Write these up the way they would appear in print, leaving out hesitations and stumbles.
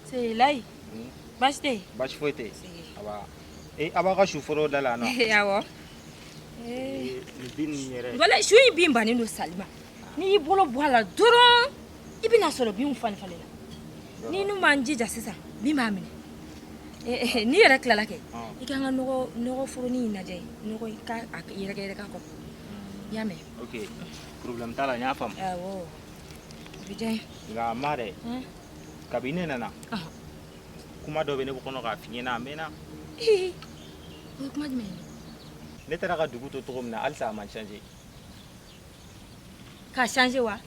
C'est là. Basta. Bash foite. Aba. Aba ka shufuro dala no. Yawo. Bin yere. Wala shuyi bin bani no Salima. Ni bolo bwala doro. Ibina soro bin fan falela. Ni nu manjija sisa. Bi mamini. Ni yɛrɛ tilala kɛ I ka n ka nɔgɔ foronin lajɛ nɔgɔ ka yɛrɛkɛ ka kɔ I y'a mɛn ok problème t'a la n y'a faamu awɔ bi diya nka ma dɛ kabi ne nana kuma dɔ bɛ ne kɔnɔ k'a f'i ɲɛna a mɛnna o ye kuma jumɛn ye ne taara ka dugu to cogo min na halisa a ma changer k'a changer wa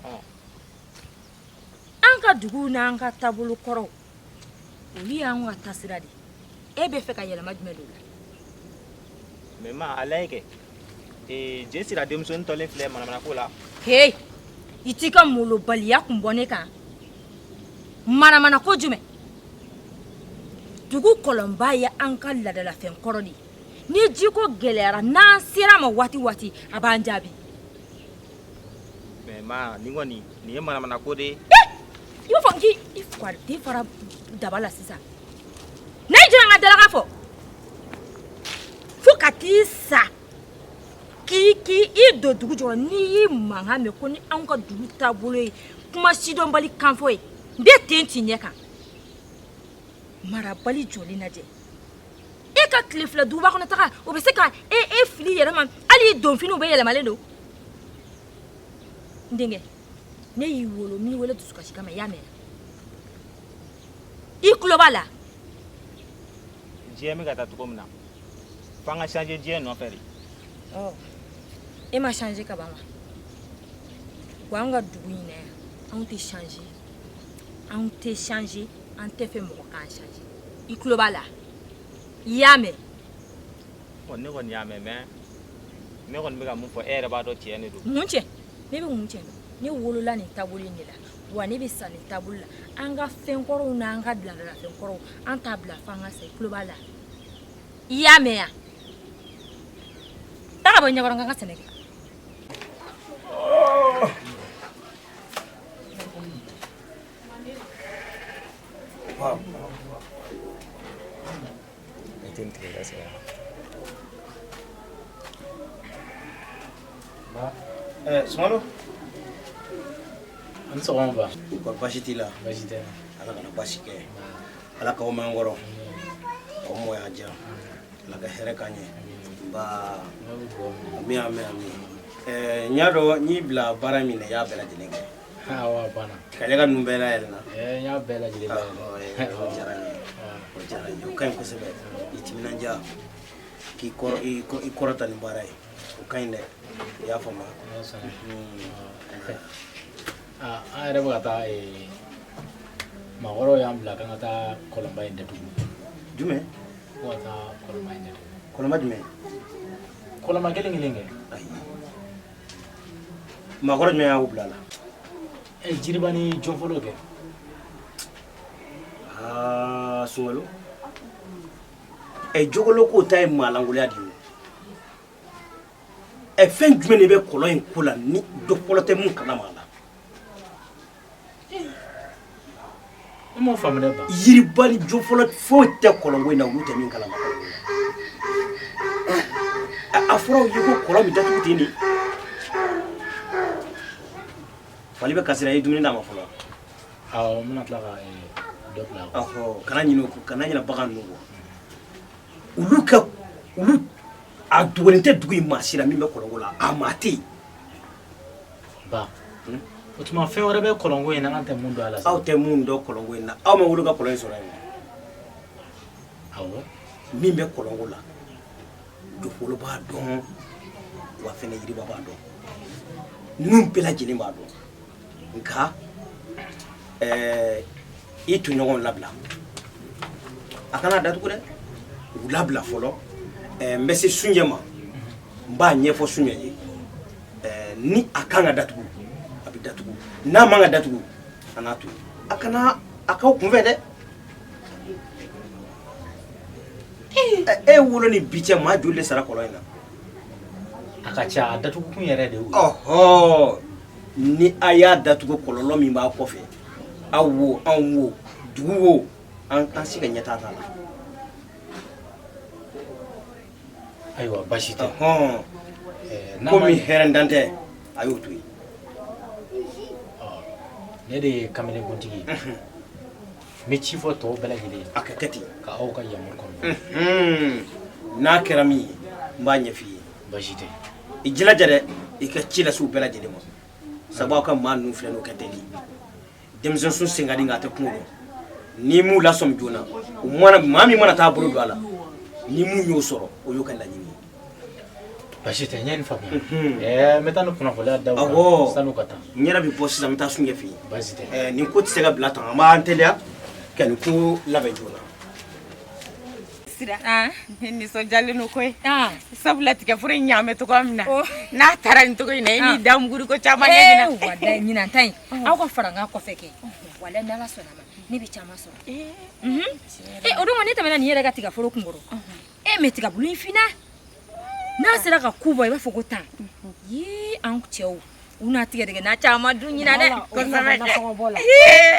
an ka dugu n'an ka taabolo kɔrɔw olu y'an ka taasira de e bɛ fɛ ka yɛlɛma jumɛn don la mais ma a lajɛ kɛ je sira denmisɛnnin tɔlen filɛ manamana ko la hey I t'i ka molobaliya kun bɔ ne kan manamana ko jumɛn dugu kɔlɔnba ye an ka ladalafɛn kɔrɔ de ni ji ko gɛlɛyara n'an sera ma waati waati a b'an jaabi mais ma nin kɔni nin ye manamana ko de I b'a fɔ k'i fara daba la sisan n'a jira n ka dalaga fɔ fo ka t'i sa k'i don dugu jɔrɔ n'i y'i mankan mɛn ko ni anw ka dugu taabolo ye kuma sidɔnbali kanfɔ ye n bɛ ten t'i ɲɛ kan marabali jɔlen lajɛ e ka tile fila duguba kɔnɔ taga o bɛ se ka e fili yɛrɛ ma hali i donfiniw bɛ yɛlɛmalen don n denkɛ ne y'i wolo n m'i wele dusukasi kama I y'a mɛn I tulo b'a la diɲɛ bɛ ka taa cogo min na f'an ka changer diɲɛ nɔfɛ de e ma changer ka ban wa wa an ka dugu in na yan anw tɛ changer an tɛ fɛ mɔgɔ k'an changer I tulo b'a la I y'a mɛn ne kɔni y'a mɛn mais ne kɔni bɛ ka mun fɔ e yɛrɛ b'a dɔn tiɲɛ de don mun tiɲɛ ne bɛ mun tiɲɛ ne wolola nin taabolo in de la wa ne bɛ sa nin taabolo la an ka fɛn kɔrɔw n'an ka ladalafɛn kɔrɔw an t'a bila f'an ka sa I tulo b'a la I y'a mɛn yan taa ka bɔ ɲɛkɔrɔ n ka sɛnɛ kɛ Sumano an sɔgɔma ba ko basi t'i la basi tɛ ala kana basi kɛ ala k'aw mɛn kɔrɔ aw mɔ y'a diya ala ka hɛrɛ k'an ye ba ami n y'a dɔn n y'i bila baara min na i y'a bɛɛ lajɛlen kɛ wa banna ka ne ka ninnu bɛɛ layɛlɛ na n y'a bɛɛ lajɛlen layɛlɛ o diyara n ye o ka ɲi kosɛbɛ I timinandiya k'i kɔrɔta nin baara ye o ka ɲi dɛ I y'a faamu an yɛrɛ bɛ ka taa maakɔrɔw y'an bila k'an ka taa kɔlɔnba in datugu jumɛn ko ka taa kɔlɔnba in datugu kɔlɔnba jumɛn kɔlɔnba kelen kelen kɛ ayi maakɔrɔ jumɛn y'aw bila la jiriba ni jɔn fɔlɔ kɛ Sunkalo jogolo ko ta ye maalankolon de ye fɛn jumɛn de bɛ kɔlɔn in ko la ni dɔ fɔlɔ tɛ mun kalama la I m'o faamu dɛ ba yiriba ni jɔ fɔlɔ foyi tɛ kɔlɔn ko in na olu tɛ min kalama a fɔra u ye ko kɔlɔn bɛ datugu ten de fali bɛ kasira I ye dumuni d'a ma fɔlɔ awɔ n bɛna tila ka dɔ bila kana ɲinɛ bagan ninnu kɔ olu a dogolen tɛ dugu in maa si la min bɛ kɔlɔn ko la a maa tɛ yen ba o tuma fɛn wɛrɛ bɛ kɔlɔn ko in na an tɛ mun dɔn a la aw tɛ mun dɔn kɔlɔn ko in na aw ma wolo ka kɔlɔn in sɔrɔ yen awɔ min bɛ kɔlɔn ko la jofolo b'a dɔn wa fɛnɛ yiriba b'a dɔn ninnu bɛɛ lajɛlen b'a dɔn nka I toɲɔgɔnw labila a kana datugu dɛ u labila fɔlɔ n bɛ se Sunjɛ ma n b'a ɲɛfɔ Sunjɛ ye ni a kan ka datugu a bɛ datugu n'a man ka datugu a n'a to a kana a k'aw kunfɛ dɛ e wolo ni bi cɛ maa joli de sara kɔlɔn in na a ka ca a datugu kun yɛrɛ de y'o ye ni a y'a datugu kɔlɔlɔ min b'a kɔfɛ aw wo an wo dugu wo an si ka ɲɛtaa t'a la. ayiwa baasi tɛ. komi hɛrɛndan tɛ a y'o to yen. ne de ye kamelekuntigi ye. n bɛ ci fɔ tɔw bɛɛ lajɛlen ye. a ka kɛ ten. ka aw ka yamaru kɔnɔ. n'a kɛra min ye n b'a ɲɛf'i ye. baasi tɛ. i jilaja dɛ i ka ci lase u bɛɛ lajɛlen ma sabu aw ka maa ninnu filɛ n'o kɛ deli denmisɛn sun sen ka di nka a tɛ kungo dɔn n'i m'u lasɔmi joona u mana maa min mana taa bolo don a la ni mun y'o sɔrɔ o y'o ka laɲini ye. baasi tɛ n ye nin faamuya. n bɛ taa ni kunnafoniya d'aw kan san'u ka taa. n yɛrɛ bɛ bɔ sisan n bɛ taa sun ɲɛf'i ye. baasi tɛ. nin ko tɛ se ka bila tan an b'an teliya ka nin ko labɛn joona. nisɔndiyalen don koyi sabula tigɛforo in ɲaamɛ cogoya min na n'a taara nin cogo in na i n'i da muguri ko caman ɲɛɲina. walayi ɲinan ta in aw ka fara n ka kɔfɛ kɛ walayi n'ala sɔnna ma ne bɛ caman sɔrɔ. o don ne tɛmɛna nin yɛrɛ ka tigɛforo kunkɔrɔ mɛ tigabulu in finna n'a sera ka ku bɔ i b'a fɔ ko tan yee an cɛw u n'a tigɛ n'a caman dun ɲinan dɛ. kosɛbɛ kɛ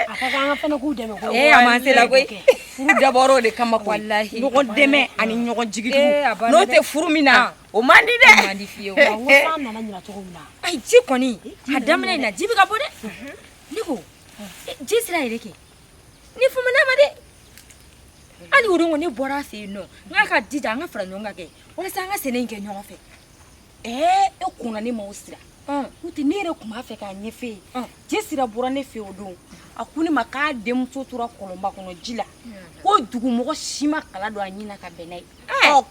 a ka kan an fana k'u dɛmɛ koyi. a ma se la koyi. furu dabɔra o de kama koyi. walahi ɲɔgɔn dɛmɛ ani ɲɔgɔn jigitugu n'o tɛ furu min na o man di dɛ. o man di fiyewu. wa n ko f'an nana ɲina cogo min na. ayi ji kɔni a daminɛ in na ji bɛ ka bɔ dɛ. ne ko ji sira yɛrɛ kɛ ni fama ma dɛ. hali o don ne bɔra a fɛ yen nɔ n k'a ka dija an ka fara ɲɔgɔn kan kɛ walasa an ka sɛnɛ in kɛ ɲɔgɔn fɛ. e kunna ne ma o sira. n'o tɛ ne yɛrɛ tun b'a fɛ k'a ɲɛfɛ ye je sira bɔra ne fɛ o don a ko ne ma k'a denmuso tora kɔlɔnba kɔnɔ ji la ko dugumɔgɔ si ma kala don a ɲin na ka bɛn n'a ye.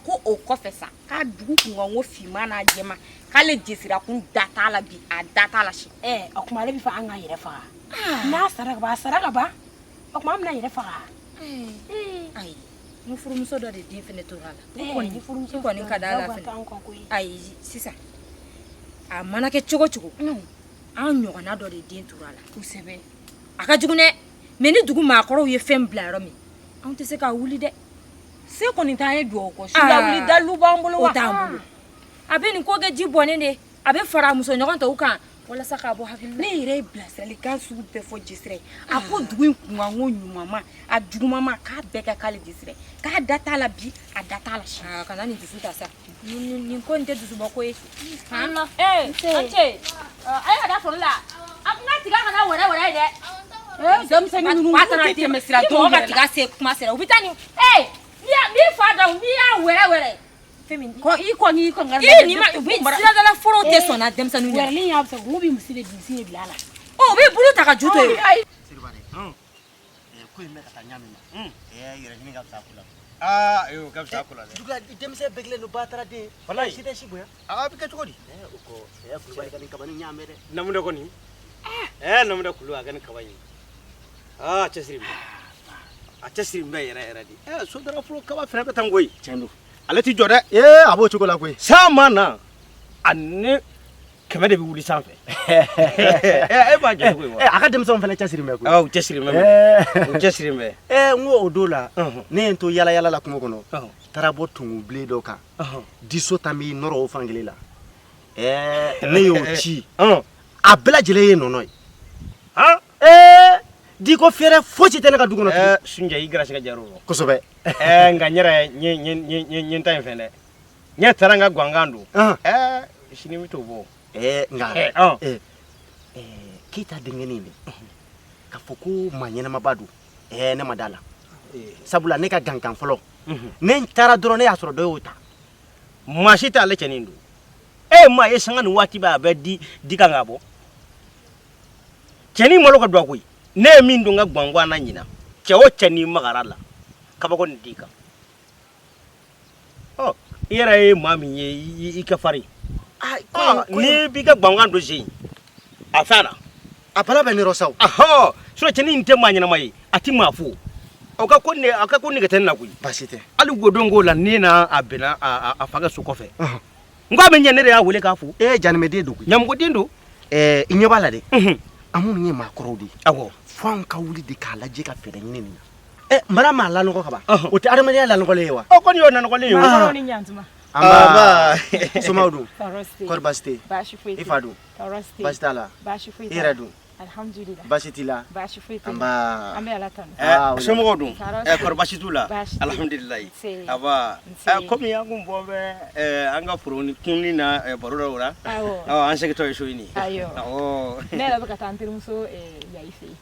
ko o kɔfɛ sa k'a dugu kun kan ko finman n'a jɛma k'ale jesira kun da t'a la bi a da t'a la si. o tuma ale bɛ fɛ an k'an yɛrɛ faga n'a sara ka ban a sara ka ban o tuma an bɛna yɛrɛ faga. ayi n furumuso dɔ de den fɛnɛ tora a la. n kɔni ka d'a la fɛnɛ. ayi sisan a mana kɛ cogo cogo an ɲɔgɔnna dɔ de den tora a la. kosɛbɛ. a ka jugu dɛ mɛ ni dugu maakɔrɔw ye fɛn bila yɔrɔ min anw tɛ se k'a wuli dɛ. se kɔni t'an ye duwawu kɔ sida wuli dalu b'an bolo wa. o t'an bolo a bɛ nin ko kɛ ji bɔnnen de a bɛ fara muso ɲɔgɔn tɔw kan walasa k'a bɔ hakili la. ne yɛrɛ ye bilasiralikan sugu bɛɛ fɔ jesira ye a ko dugu in kunkan ko ɲumanma a jugumama k'a bɛɛ kɛ k'ale jesira ye k'a da t'a la bi a da t'a la si. kana nin dusu ta sa nin ko nin tɛ dusubɔ ko ye. an ce a ye ka da foro la a kun ka tiga kana wɛrɛ ye dɛ. denmisɛnnin ninnu tɛ tɛmɛ sira dɔw yɛrɛ la. ka tiga se kuma sera u bɛ taa nin n'i fa da n'i y'a wɛrɛ. i kɔni i kɔni ni ma siradala forow tɛ sɔn na denmisɛnninw ɲɛ. wɛrɛlen y'a fɛ n ko bɛ misi de bilisi ye bila a la. o bɛ bolo ta ka ju to yen. ko in bɛ ka taa ɲa min na yɛrɛ ɲini ka fisa ko la. o ka fisa ko la dɛ. duga denmisɛn bɛɛ kelen don ba taara den. walayi si tɛ si bonya. a bɛ kɛ cogo di. o kɔ saya kulubali ka nin kaba ni ɲaamɛ dɛ. namu dɛ kɔni namu dɛ kulu a ka nin kaba ye cɛsiri bɛ a cɛsiri bɛ yɛrɛ yɛrɛ de. so dara fɔlɔ kaba fɛnɛ bɛ taa n koyi. tiɲɛ don. ale ti jɔ dɛ. a b'o cogo la koyi. san ma na a ni kɛmɛ de bɛ wuli sanfɛ. e b'a jɔ koyi wa. a ka denmisɛnw fana cɛsiri bɛ koyi. u cɛsiri bɛ u cɛsiri bɛ. n ko o don la ne ye n to yala yala la kungo kɔnɔ taara bɔ tungu bilen dɔ kan diso tan b'i nɔrɔ o fan kelen la ne y'o ci a bɛɛ lajɛlen ye nɔnɔ ye. di ko fɛrɛ fosi tɛ ne ka du kɔnɔ tugun. sunjɛ i garisɛgɛ jar'o rɔ. kosɛbɛ. nka n yɛrɛ n ta in fɛn dɛ n taara n ka gangan don. sini n bɛ t'o bɔ. nka keyita denkɛnin de k'a fɔ ko maa ɲɛnamaba don ne ma da la sabula ne ka gangan fɔlɔ ne taara dɔrɔn ne y'a sɔrɔ dɔ y'o ta. maa si t'ale cɛnin don maa ye sanga nin waati bɛɛ a bɛ di kan ka bɔ cɛnin malo ka don a koyi ne ye min don n ka gangan na ɲinan cɛ o cɛ n'i magara la kabako nin t'i kan i yɛrɛ ye maa min ye i ka farin n'i b'i ka gangan don sen a fɛn na a bala bɛ ne yɔrɔ sa o. cɛnin in tɛ maa ɲɛnama ye a ti maa fo a ka ko nɛgɛ tɛ ne na koyi. baasi tɛ. hali godon k'o la ne n'a bɛnna a fa ka so kɔfɛ n k'a bɛ ɲɛ ne de y'a wele k'a fo. janimɛden don koyi. ɲamugoden don. i ɲɛ b'a la dɛ an minnu ye maakɔrɔw de ye awɔ fo an ka wuli de k'a lajɛ ka fɛɛrɛ ɲini nin na mara maa lanɔgɔ ka ban o tɛ adamadenya lanɔgɔlen ye wa. kɔni y'o nanɔgɔlen ye o. ni ɲantuma amba somaudu Torosti. korbasti Bashi fuiti. ifadu Torosti. bastala Bashi fuiti. iradu Alhamdulillah. basitila Bashi fuiti. amba Ambe alatan. somɔgɔw dun Torosti. kɔrɔ basi t'u la Basi. alhamdulilayi Nse. aba Nse. komi an kun bɔ bɛ an ka foroni kunni na baro dɔ la Awo. an segintɔ ye so ɲini Ayo. awɔ Ne yɛrɛ bɛ ka taa n terimuso yayi fɛ yen.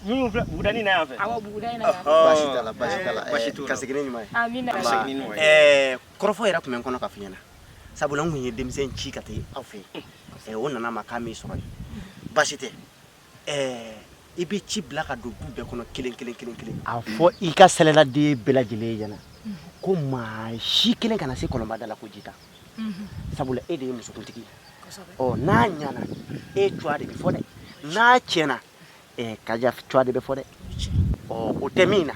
minnu filɛ bugudani na yan fɛ Awɔ buguda in na yan. basitala basitala basi t'u la kasigini ɲuman ye Amina. Ka segin ni ɲuman ye. kɔrɔfɔ yɛrɛ tun bɛ n kɔnɔ ka f'i ɲɛna sabula n kun ye denmisɛn ci ka taa aw fɛ yen o nana ma k'a m'i sɔrɔ yen basi tɛ i bɛ ci bila ka don du bɛɛ kɔnɔ kelen kelen kelen kelen a fɔ i ka sɛlɛladen bɛɛ lajɛlen ɲɛna ko maa si kelen kana se kɔlɔnba da la ko ji ta sabula e de ye musokuntigi ɔ n'a ɲana e cuwa de bɛ fɔ dɛ n'a tiɲɛna kaja cuwa de bɛ fɔ dɛ ɔ o tɛ min na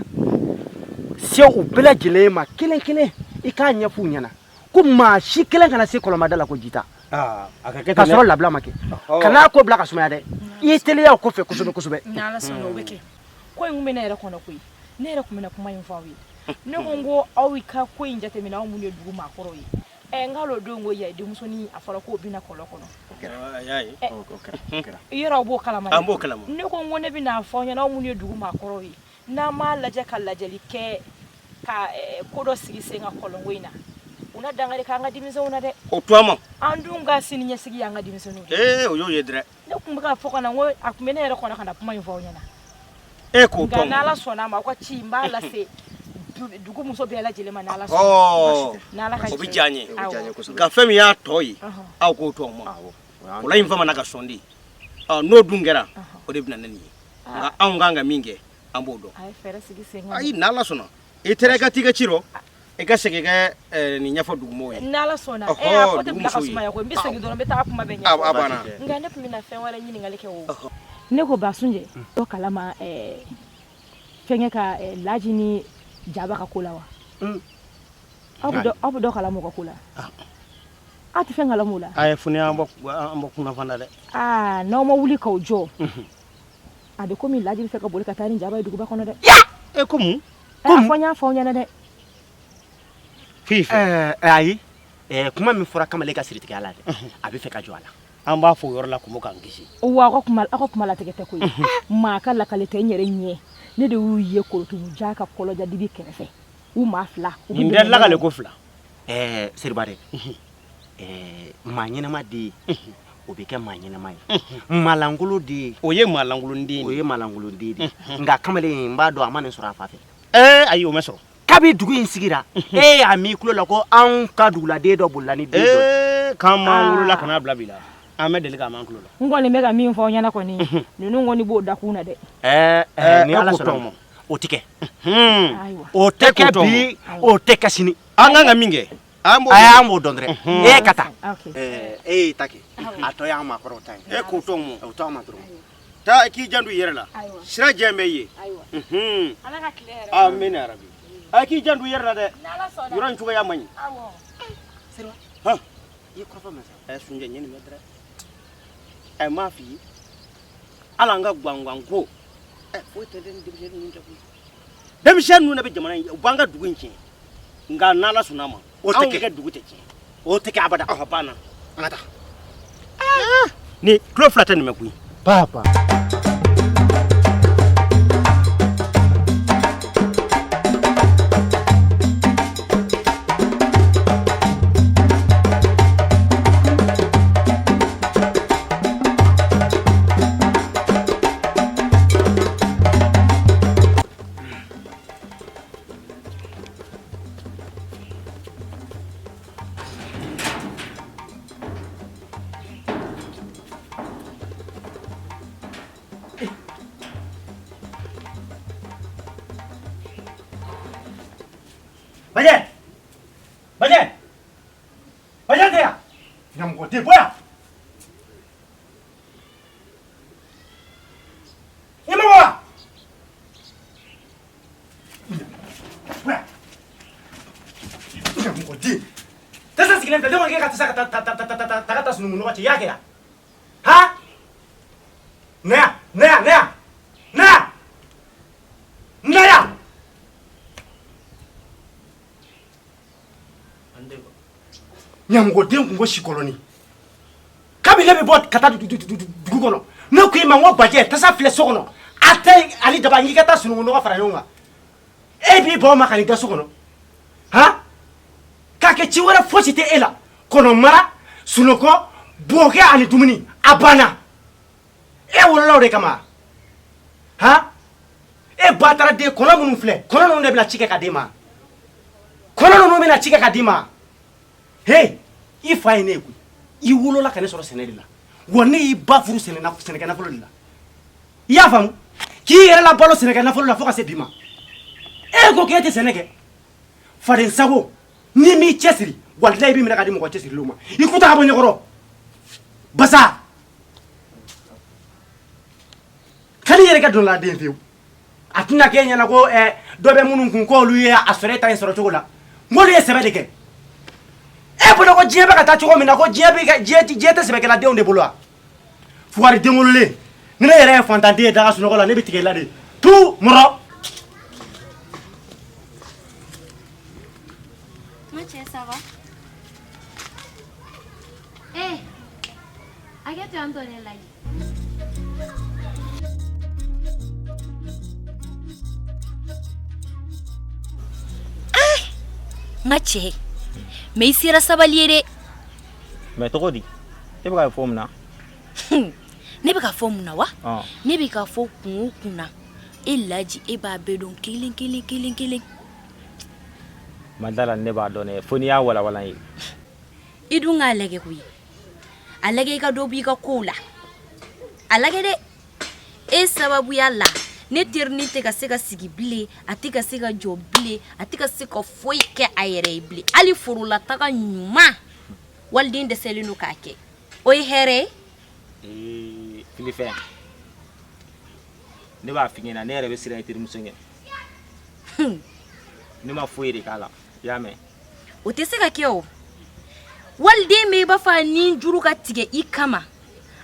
se u bɛɛ lajɛlen ma kelen kelen i k'a ɲɛf'u ɲɛna ko maa si kelen kana se kɔlɔnba da la ko ji ta ka sɔrɔ labila ma kɛ kan'a ko bila ka sumaya dɛ i ye teliya o kɔfɛ kosɛbɛ kosɛbɛ Ni ala sɔnna o bɛ kɛ. Ko in kun bɛ ne yɛrɛ kɔnɔ koyi. Ne yɛrɛ kun bɛ na kuma in fɔ aw ye. Ne ko n ko aw ka ko in jateminɛ aw mun ye dugu maakɔrɔw ye. N k'alo don ko yayi denmusonin a fɔra k'o bɛna kɔlɔn kɔnɔ. y'a ye Yɔrɔ aw b'o kalama. an b'o kalama Ne ko n ko ne bɛna fɔ aw ɲɛna aw mun ye dugu maakɔrɔw ye. N'an m'a lajɛ ka lajɛli kɛ ka ko dɔ sigi sen ka kɔlɔn ko in na. U na dangari k'an ka denmisɛnw na dɛ. o tuma ma An dun ka sini ɲɛsigi y'an ka denmisɛnninw de. o y'o ye dɛrɛ Ne kun bɛ ka fɔ ka na n ko a kun bɛ ne yɛrɛ kɔnɔ ka na kuma in fɔ aw ɲɛna. k'o Nka tɔn n'ala sɔnna a ma aw ka ci n b'a lase dugu muso bɛɛ lajɛlen ma n'ala sɔnna. N'ala ka o bɛ diya n ye Awɔ. nka fɛn min y'a tɔ ye aw k'o to ma o la in famana ka sɔn de n'o dun kɛra o de bɛ na ne nin ye nka anw kan ka min kɛ an b'o dɔn A ye fɛɛrɛ sigi sen kan. ayi n'ala sɔnna i taara i ka t'i ka ci rɔ i ka segin kɛ nin ɲɛfɔ dugumɔgɔw ye N'ala sɔnna Ɔhɔ, a ko tɛ bila ka dugumuso ye. sumaya koyi n bɛ segin dɔrɔn n bɛ taa kuma bɛɛ a ɲɛfɔ. banna Nka ne tun bɛna fɛn wɛrɛ ɲininkali kɛ o. Ne ko Basunjɛ dɔ kalama fɛnkɛ ka Laji ni Jaba ka ko la wa? Aw bɛ dɔ kalama o ka ko la? Aw tɛ fɛn kalama o la? a ye funi an bɔ kunnafana dɛ N'aw ma wuli k'aw jɔ a bɛ komi Laji bɛ fɛ ka boli ka taa ni Jaba ye duguba kɔnɔ dɛ. e ko mun A fɔ n y'a fɔ aw ɲɛna dɛ. f'i fɛ ayi kuma min fɔra kamalen ka siritigɛ la dɛ a bɛ fɛ ka jɔ a la an b'a fɔ o yɔrɔ la kun k'an kisi Wa aw ka kuma latigɛ tɛ koyi. Maa ka lakale tɛ n yɛrɛ ɲɛ ne de y'u ye korotumu ja ka kɔlɔja dibi kɛrɛfɛ u maa fila. nin tɛ lakale ko fila seriba dɛ maa ɲɛnama de ye o bɛ kɛ maa ɲɛnama ye maalankolon de ye o ye maalankolon den o ye maalankolon den de ye nka kamalen n b'a dɔn a ma nin sɔrɔ a fa fɛ ayi o ma sɔrɔ kabi dugu in sigira e y'a mi tulo la ko anw ka duguladen dɔ bolila ni den dɔ k'an m'an wolola ka n'a bila bi la an bɛ deli k'an m'an tulo la N kɔni bɛ ka min fɔ aw ɲɛna kɔni ninnu kɔni b'o dakun na dɛ. ni ala ko sɔnna tɔn ma o tɛ kɛ Ayiwa. o tɛ kɛ ko tɔn bi o tɛ kɛ sini an kan ka min kɛ an b'o a y'an b'o dɔn dɔrɔn e ka taa Ok. e y'i ta kɛ a tɔ y'an maakɔrɔw ta ye k'o tɔn mɔ o t'an ma dɔrɔn taa i k'i janto i yɛrɛ la Ayiwa. sira jɛn bɛ i ye Ayiwa. Ala ka tile yɛrɛ. amin arabi a k'i janto i yɛrɛ la dɛ N'ala sɔnna. yɔrɔ in cogoya man ɲi Awɔ. hɔn i ye kɔrɔfɔ min fɔ sunjɛ ɲɛ nin bɛ dɛrɛ m'a f'i ye ala an ka gwangan ko foyi tɛ dɛ ni denmisɛnnin ninnu tɛ koyi denmisɛnnin ninnu de bɛ jamana in u b'an ka dugu in tiɲɛ nka n'ala sɔnna a ma O tɛ anw kɛ. ka dugu tɛ tiɲɛ o tɛ kɛ abada a banna an ka taa ni tulo fila tɛ nin mɛ koyi papa Bajɛ bajɛ bajɛ tɛ yan ɲamɔgɔ tɛ bɔ yan i ma bɔ wa ɲamɔgɔ tɛ tasa sigilen tɛ ne ko k'e ka tasa ka taa sunungun nɔgɔ cɛ i y'a kɛ yan ha na yan na yan na yan na yan na yan Nyamugo den kun ko si koloni. Kabi lebe bot kata dugu kono. No ko ima ngo baje tasa file so kono. Atay ali daba ngi kata sunu no fara yonga. E bi bo makani da so kono. Ha? Ka ke ci wara fosite ela. Kono mara sunu ko boke ani dumuni abana. E wala lawre kama. Ha? E batara de kono munu fle. Kono no ne bla chike kadima. Kono no me na chike kadima. Hey, if I ne ku. I wolo la kane soro seneli la. Woni I ba furu senena seneka folo la. Ya fam. Ki yere la balo seneka folo la foka se bima. E ko kete seneke. Faren sabo. Ni mi chesiri. Wallahi bi mi na kadi mo ko chesiri luma. Ikuta ha bonyo koro. Basa. Kali yere ka don la den fiu. Atuna kenya na ko dobe munun kun ko lu ye asore tan soro chogola. Ngoli ye sebe de ke. E bolo ko jiebe ka ta chogo mina ko jiebe ka jete sebe ke la de onde bolo a. Fuari dengolole. Nina yere fantante daga suno ko la ne bitike la de. Tu moro. Mathieu, ça va? Eh, à qui tu as donné là? Mathieu, mais ici la sabaliere. Mais to di. E ba fo mna. Ne be ka fo muna wa? Ah. Ne be ka fo kuna. Elaji e ba be don killing. Madala ne ba done foni ya wala yi. Idunga lege kuyi. Alage ka dobi ka kola. Alage de e sababu yalla. Ne terni te ka se ka sigi bile, ati ka se ka jo bile, ati ka se ka foi ke ayere bile. Ali furu la taga nyuma. Waldin de selinu ka ke. Oy here Filife. Ne ba fingena ne rebe sira itirim songe. Ne ma foi de kala. Ya me. O te se ka ke o. Waldin me ba fa ni juru ka tige ikama.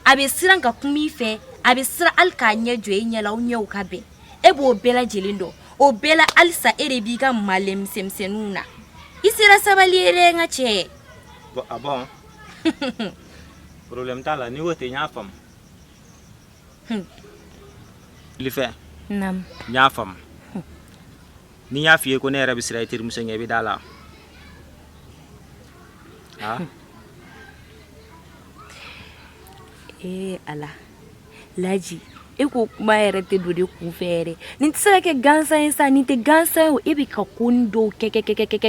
Abe siran ka kumi fe. Abe sira alka nya joye nya la unya ukabe ebo bela jelindo o bela alsa erebi ga malem semsenuna isira sabaliere nga che Bon. Problem tala ni wote nya fam. Li fe. Nam. Nya fam. Ni nya fiye ko ne rabi sira itir musenge bi dala. Ha? Ala. Laji, eko kuma yɛrɛ tɛ do de kun fɛ yɛrɛ nin tɛ se ka kɛ gansan ye sa nin tɛ gansan ye o e bɛ ka ko nin dɔw kɛ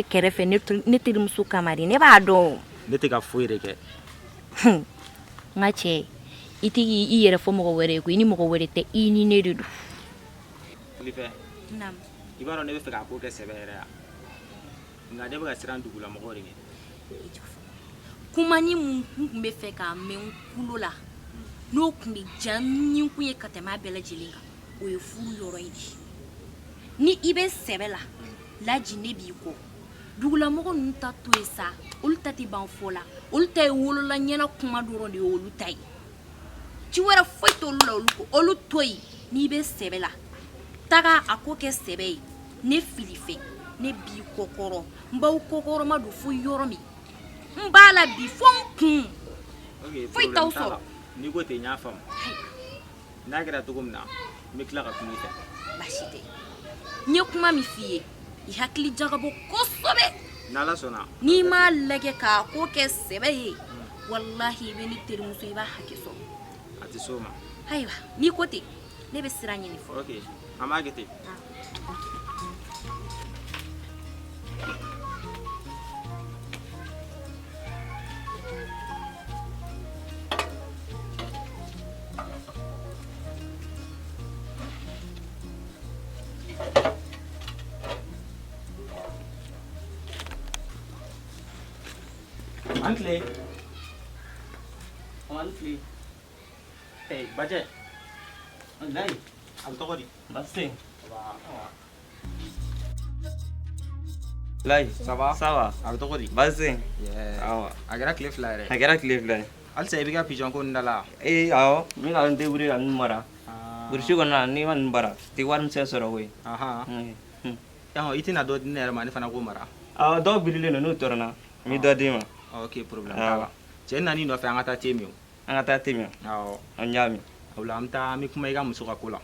kɛrɛfɛ ne terimuso kama de ne b'a dɔn Ne tɛ ka foyi de kɛ. n ka cɛ i tɛ k'i yɛrɛ fɔ mɔgɔ wɛrɛ ye ko i ni mɔgɔ wɛrɛ tɛ i ni ne de don. Filife. Nam. I b'a dɔn ne bɛ fɛ ka ko kɛ sɛbɛ yɛrɛ ya. Nka ne bɛ ka siran dugula mɔgɔw de kɛ. Kuma ni mun kun bɛ fɛ k'a mɛn kulo la n'o kun bɛ diya ni kun ye ka tɛmɛ a bɛɛ lajɛlen kan o ye furu yɔrɔ ye de ni i bɛ sɛbɛ la Laji ne b'i kɔ dugulamɔgɔ ninnu ta to ye sa olu ta tɛ ban fɔ la olu ta ye wolola ɲɛna kuma dɔrɔn de ye olu ta ye ci wɛrɛ foyi t'olu la olu to yen n'i bɛ sɛbɛ la taga a ko kɛ sɛbɛ ye ne Filife ne b'i kɔkɔrɔ n b'aw kɔkɔrɔ ma don fo yɔrɔ min n b'a la bi fo n kun foyi t'aw sɔrɔ. Ni ko te nya fam. N'a kɛra togo min na n bɛ tila ka kuma i fɛ. Basi tɛ n ye kuma min f'i ye i hakili jagabɔ kosɛbɛ N'Ala sɔnna. n'i m'a lajɛ k'a ko kɛ sɛbɛ ye wallahi i bɛ ne terimuso i b'a hakɛ sɔrɔ A tɛ s'o ma. ayiwa n'i ko ten ne bɛ sira ɲini fɔlɔ. Ok, an b'a kɛ ten. Monthly. Hey, budget. Nai. Al to di. Basti. Lai. Ça va? Ça va. Al to di. Basti. Yeah. Awa. Agara cliff la re. Agara cliff lai. Al sai biga pigeon ko ndala. Awa. Mi la nte buri an mara. Ah. Burshi ko na ni man bara. Ti wan se soro we. Aha. Yaho itina do dinere mani fana ko mara. Awa do bilile no torna. Mi do dima. Ok, problème t'a la. Cɛ nani nɔfɛ an ka taa te min o. An ka taa te min. Awɔ. An y'a min. O la an bɛ taa an bɛ kuma i ka muso ka ko la.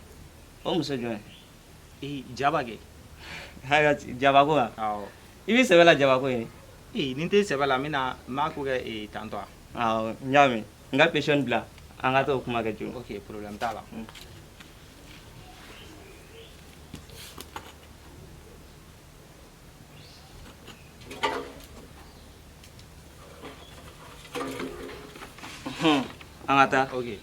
O muso jɔn ye? Jaba kɛ. Haya jabako wa? Awɔ. I bɛ sɛbɛ la jabako ye? Ni n tɛ sɛbɛ la n b'a ko kɛ tantɔ a. Awɔ n y'a mɛn. N ka question bila an ka t'o kuma kɛ joona. Ok, problème t'a la. An ka taa. Ok.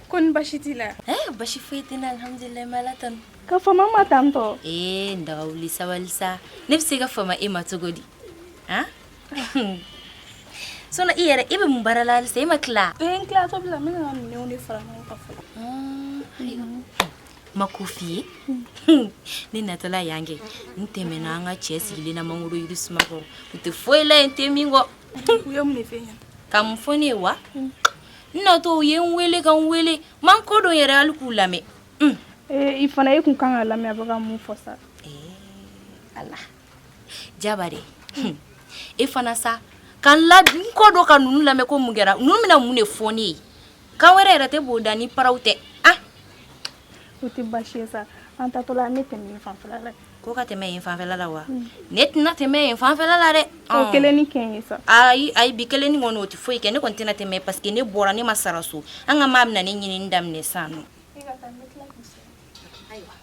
Kon basi t'i la? Basi foyi tɛ n na alhamdulilayi ma ala tanu. Ka fama ma tan tɔ? N daga wuli sabali sa. Ne bɛ se ka fama e ma cogo di? Sɔnɔ i yɛrɛ i bɛ mun baara la halisa e ma tila? N tila tɔ bila n bɛna minɛnw de fara ɲɔgɔn kan fɔlɔ. Ma ko f'i ye? Ne natɔla yan kɛ n tɛmɛna an ka cɛ sigilen na mangoro yiri suma kɔrɔ u tɛ foyi la yen n tɛ min kɔ. U ye mun de fɛ ɲɛna? Ka mun fɔ ne ye wa? N natɔ u ye n wele ka n wele man ko dɔ yɛrɛ hali k'u lamɛn. I fana e kun kan ka lamɛn a bɛ ka mun fɔ sa? Ala jaba de e fana sa kan la n ko dɔ ka ninnu lamɛn ko mun kɛra ninnu bɛna mun de fɔ ne ye kan wɛrɛ yɛrɛ tɛ b'o da ni paraw tɛ. O tɛ baasi ye sa an tatɔla ne tɛmɛ yen fanfɛla la. Ko ka tɛmɛ yen fanfɛla la wa? Ne tɛna tɛmɛ yen fanfɛla la dɛ. O kelen ni kɛn ye sa. Ayi bi kelen ni kɔni o tɛ foyi kɛ ne kɔni tɛna tɛmɛ parce que ne bɔra ne ma sara so an ka maa bɛna ne ɲinini daminɛ sisan nɔ. Ayiwa.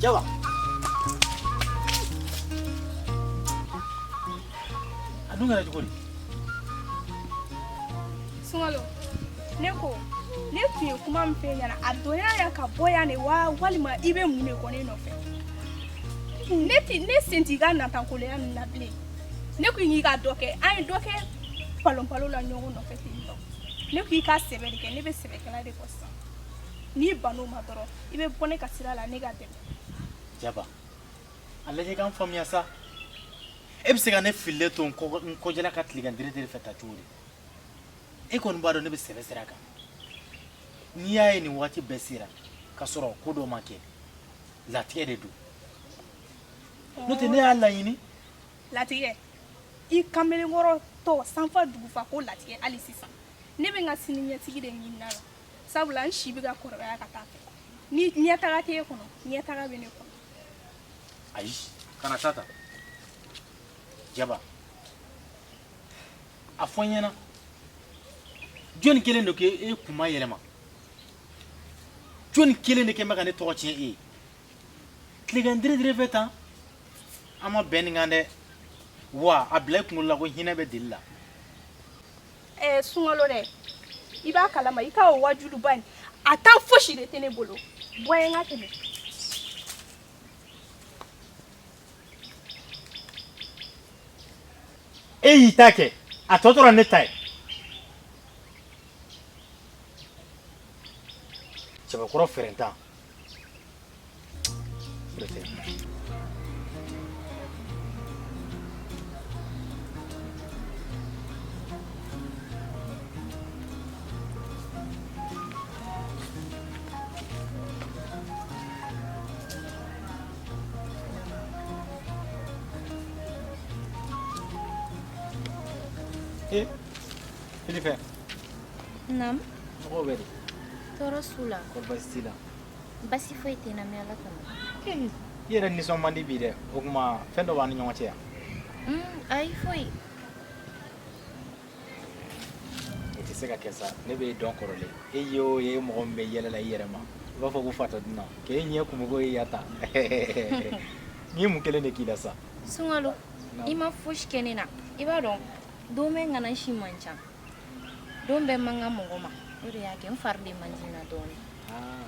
Jaba. A dun kɛra cogo di? Sunkalo ne ko ne tun ye kuma min fɛ ɲɛna a dɔnya ya ka bɔ yan de wa walima i bɛ mun de kɔ ne nɔfɛ? Ne sen t'i ka natankoloya ninnu na bilen. Ne ko i ka dɔ kɛ an ye dɔ kɛ palon-palon la ɲɔgɔn nɔfɛ ten tɔ. Ne ko i ka sɛbɛ de kɛ ne bɛ sɛbɛkɛla de kɔ sisan. N'i ban'o ma dɔrɔn i bɛ bɔ ne ka sira la ne ka dɛmɛ. Jaba, a lajɛ k'an faamuya sa. E bɛ se ka ne fililen to n kɔjɛla ka tilegan dere fɛ ta cogo di? E kɔni b'a dɔn ne bɛ sɛbɛ sira kan. N'i y'a ye nin waati bɛɛ sera ka sɔrɔ ko dɔ ma kɛ latigɛ de don. N'o tɛ ne y'a laɲini. Latigɛ i kamalenkɔrɔ tɔ sanfa dugufa ko latigɛ hali sisan ne bɛ n ka sini ɲɛsigi de ɲini la sabula n si bɛ ka kɔrɔbaya ka taa fɛ ni ɲɛtaga tɛ e kɔnɔ ɲɛtaga bɛ ne kɔnɔ. Ayi kana taa ta. Jaba a fɔ n ɲɛna jɔnni kelen don k'e kun ma yɛlɛma jɔnni kelen de kɛ bɛ ka ne tɔgɔ tiɲɛ e ye tilegan dere fɛ tan an ma bɛn nin kan dɛ wa a bila i kunkolo la ko hinɛ bɛ deli la. Sunkalo dɛ i b'a kalama i ka o wajuliba in a tan fosi de tɛ ne bolo bɔ ye n ka tɛmɛ. E y'i ta kɛ a tɔ tora ne ta ye. Cɛbakɔrɔ fɛrɛntan. Filipe. Naam. Mɔgɔw bɛ di? Tɔɔrɔ su la. Kɔri baasi t'i la? Basi foyi tɛ n na mais Ala kama. I yɛrɛ nisɔn man di bi dɛ. O kuma fɛn dɔ b'an ni ɲɔgɔn cɛ yan. Ayi foyi. se ka kɛ sa ne bɛ dɔn kɔrɔlen e ye o ye mɔgɔ min bɛ yɛlɛla i yɛrɛ ma i b'a fɔ ko fatɔ dunna k'e ɲɛ kumuko ye yata n'i ye mun kelen de k'i la sa Sunkalo i ma fosi kɛ ne na i b'a dɔn don bɛ ŋana si man ca don bɛ man ka mɔgɔ ma o de y'a kɛ n fari de man di na dɔɔnin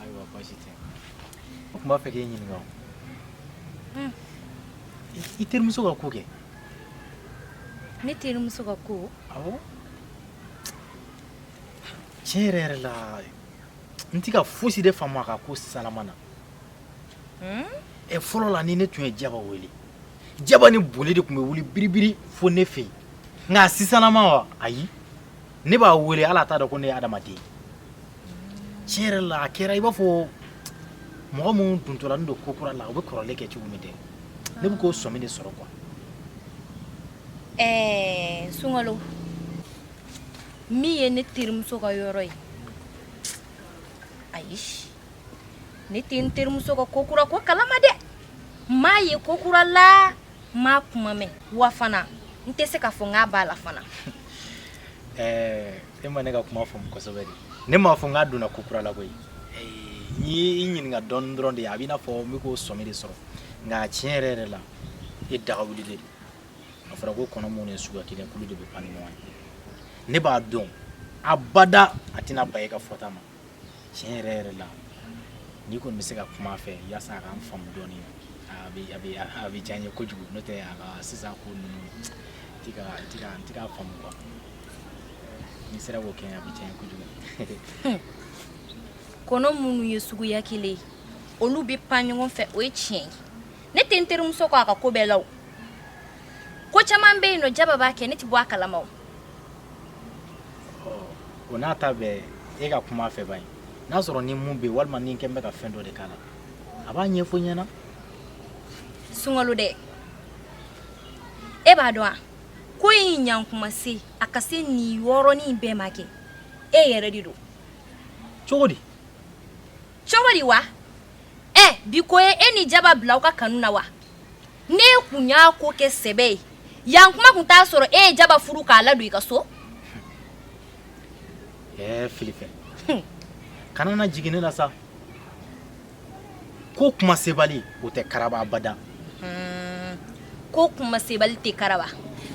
ayiwa baasi tɛ o tun b'a fɛ k'e ɲininka o i terimuso ka ko kɛ ne terimuso ka ko awɔ tiɲɛ yɛrɛ yɛrɛ la n tɛ ka fosi de faamu a ka ko salama na fɔlɔ la ni ne tun ye jaba wele jaba ni boli de tun bɛ wuli biribiri fo ne fɛ yen nka sisanama wa ayi ne b'a wele ala t'a dɔn ko ne ye adamaden tiɲɛ yɛrɛ la a kɛra i b'a fɔ mɔgɔ minnu duntɔla don ko kura la u bɛ kɔrɔlen kɛ cogo min tɛ ne bɛ k'o sɔmi de sɔrɔ quoi Sunkalo min ye ne terimuso ka yɔrɔ ye ayi ne tɛ n terimuso ka ko kura ko kalama dɛ m'a ye ko kura la m'a kuma mɛn wa fana n tɛ se k'a fɔ n k'a b'a la fana e ma ne ka kuma faamu kosɛbɛ de ne m'a fɔ n k'a donna ko kura la koyi n ye i ɲininka dɔɔnin dɔrɔn de a b'i n'a fɔ n bɛ k'o sɔmi de sɔrɔ nka tiɲɛ yɛrɛ yɛrɛ la e daga wuli de a fɔra ko kɔnɔ minnu ye suguya kelen kulu de bɛ pan ni ɲɔgɔn ye ne b'a dɔn abada a tɛna ba e ka fɔta ma tiɲɛ yɛrɛ yɛrɛ la n'i kɔni bɛ se ka kuma a fɛ yaasa a k'an faamu dɔɔnin a bɛ diya n ye kojugu n'o tɛ a ka sisan ko ninnu n tɛ k'a faamu quoi n'i sera k'o kɛ a bɛ diya n ye kojugu kɔnɔ minnu ye suguya kelen ye olu bɛ pan ɲɔgɔn fɛ o ye tiɲɛ ye ne tɛ n terimuso kɔ a ka ko bɛɛ la o ko caman bɛ yen nɔ jaba b'a kɛ ne tɛ bɔ a kalama o n'a ta bɛɛ e ka kuma a fɛ ba ye n'a sɔrɔ ni mun bɛ yen walima ni n kɛ n bɛ ka fɛn dɔ de k'a la a b'a ɲɛfɔ ɲɛna Sunkalo dɛ e b'a dɔn a ko in ɲankuma se a ka se nin yɔrɔnin bɛɛ ma kɛ e yɛrɛ de don cogo di wa bi ko ye e ni jaba bila aw ka kanu na wa ne kun y'a ko kɛ sɛbɛ ye yan kuma kun t'a sɔrɔ e ye jaba furu k'a ladon i ka so Filifɛ kana na jigin ne la sa ko kuma sebali o tɛ karaba abada ko kuma sebali tɛ karaba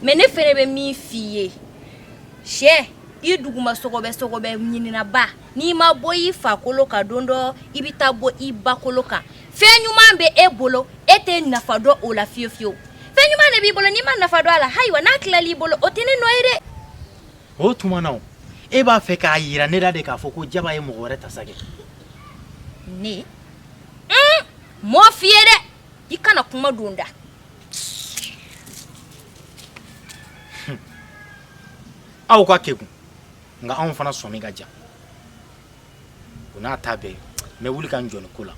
mais ne fɛnɛ bɛ min f'i ye sɛ i duguma sɔgɔbɛ ɲinina ba n'i ma bɔ i fa kolo kan don dɔ i bɛ taa bɔ i ba kolo kan fɛn ɲuman bɛ e bolo e tɛ nafa dɔn o la fiyewu fiyewu fɛn ɲuman de b'i bolo n'i ma nafa dɔn a la hayiwa n'a tilal'i bolo o tɛ ne nɔ ye dɛ o tuma na e b'a fɛ k'a yira ne la de k'a fɔ ko jaba ye mɔgɔ wɛrɛ tasa kɛ ne m'o f'i ye dɛ i kana kuma don da aw ka kekun nka anw fana sɔmi ka jan o n'a ta bɛɛ n bɛ wuli ka n jɔ nin ko la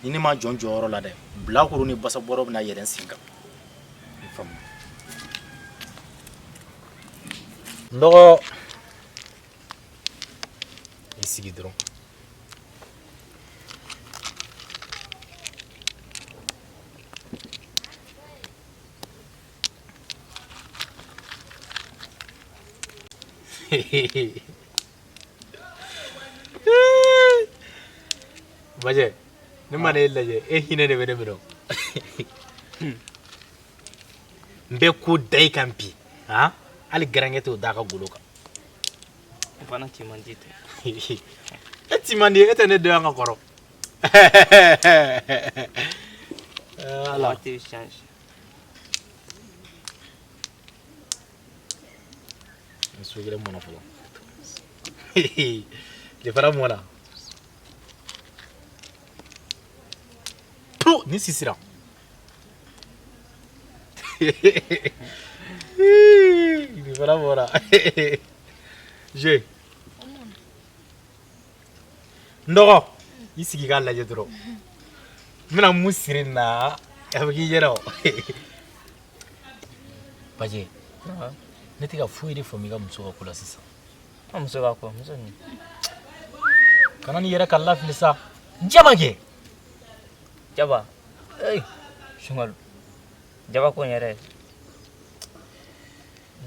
ni ne ma jɔ n jɔyɔrɔ la dɛ bilakoro ni basabɔrɔ bɛna yɛlɛ n sen kan i faamu n dɔgɔ i sigi dɔrɔn Bajɛ ne ma ne lajɛ e hinɛ de bɛ ne minɛ n bɛ ko da i kan bi hali garankɛ t'o da ka golo kan o fana ti man di ten e ti man di e tɛ ne dɔn an ka kɔrɔ ala tɛ change sugire mɔnɔ fɔlɔ le fara mɔna ni sisira le fara mɔna je n dɔgɔ i sigi k'a lajɛ dɔrɔn n bɛna mun siri nin na a bɛ k'i ɲɛna o Bajɛ ne tɛ ka foyi de faamu i ka muso ka ko la sisan muso ka ko muso ni kana ni yɛrɛ ka lafili sa jaba kɛ jaba Sunkalo jaba ko n yɛrɛ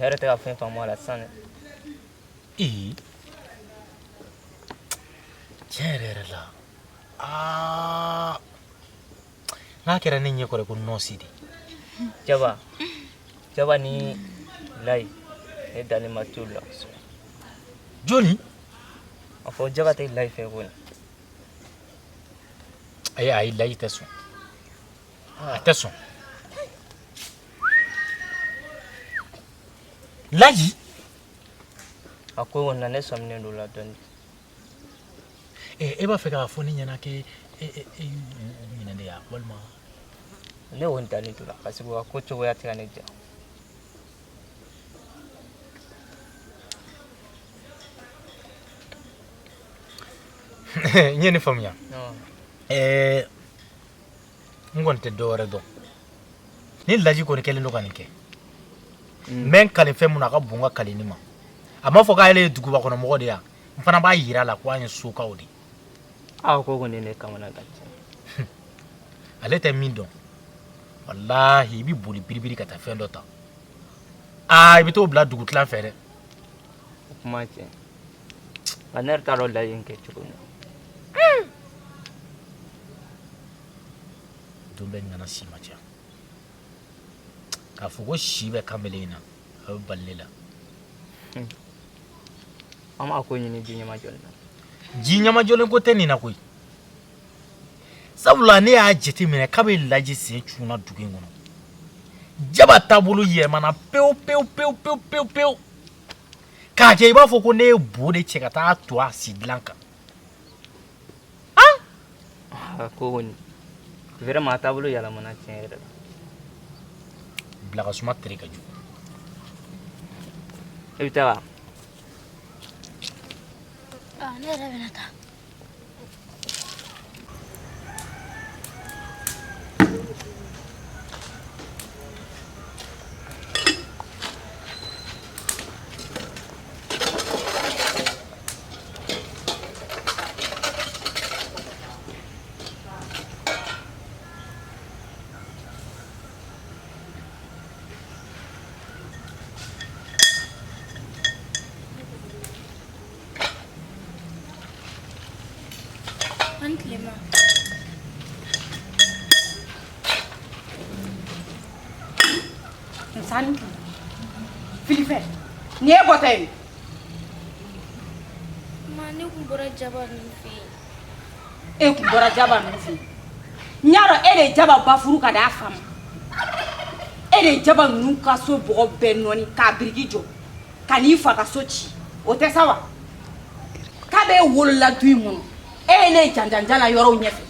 yɛrɛ tɛ ka fɛn faamu a la sisan dɛ. Tiɲɛ yɛrɛ la n'a kɛra ne ɲɛ kɔrɔ ko nɔɔsi de. Jaba ni Layi ne dalen ma t'olu la kosɛbɛ. Joli? A fɔ Jaba tɛ Layi fɛ ko ni. Ayi Layi tɛ sɔn. A tɛ sɔn. Layi? A ko kɔni na ne sɔminen don la dɔɔni. E b'a fɛ k'a fɔ ne ɲɛna k'e ɲinɛ de ya walima? Ne y'o dalen to la parce que a ko cogoya tɛ ka ne diya. N ye ne faamuya. N kɔni tɛ dɔ wɛrɛ dɔn. Ni Laji kɔni kɛlen don ka nin kɛ. N bɛ n kale fɛn mun na a ka bon n ka kaleni ma. A m'a fɔ k'ale ye duguba kɔnɔ mɔgɔ de ya. N fana b'a yira a la ko an ye sokaw de. Ko kɔni ne kamana gan. Ale tɛ min dɔn. Wallahi i bɛ boli biribiri ka taa fɛn dɔ ta. I bɛ t'o bila dugutilan fɛ dɛ. O kuma tiɲɛ. Nka ne yɛrɛ t'a dɔn Layi in kɛ cogo min. Don bɛ ŋana si ma ca. K'a fɔ ko si bɛ kamalen in na a bɛ bali la. An b'a ko ɲini ji ɲɛmajɔlen na. Ji ɲɛmajɔlen ko tɛ nin na koyi. Sabula ne y'a jate minɛ k'a bɛ Laji sen cunna dugu in kɔnɔ. Jaba taabolo yɛlɛmana pewu pewu pewu pewu pewu pewu. K'a kɛ i b'a fɔ ko ne ye bo de cɛ ka taa to a si dilan kan. Ko kɔni vraiment a taabolo yɛlɛmana tiɲɛ yɛrɛ la. Bila ka suma tere ka jugu. E bɛ taa wa? Ne yɛrɛ bɛna taa. Sani Filifɛ ni e bɔtɔ ye. Ma ne kun bɔra Jaba ninnu fɛ yen. E kun bɔra Jaba ninnu fɛ yen. N y'a dɔn e de ye Jaba ba furu ka d'a fa ma. E de ye Jaba ninnu ka so bɔgɔ bɛɛ nɔɔni k'a biriki jɔ ka n'i fa ka so ci o tɛ sa wa. K'a b'e wolola du in kɔnɔ e ye ne janjanja la yɔrɔw ɲɛfɛ.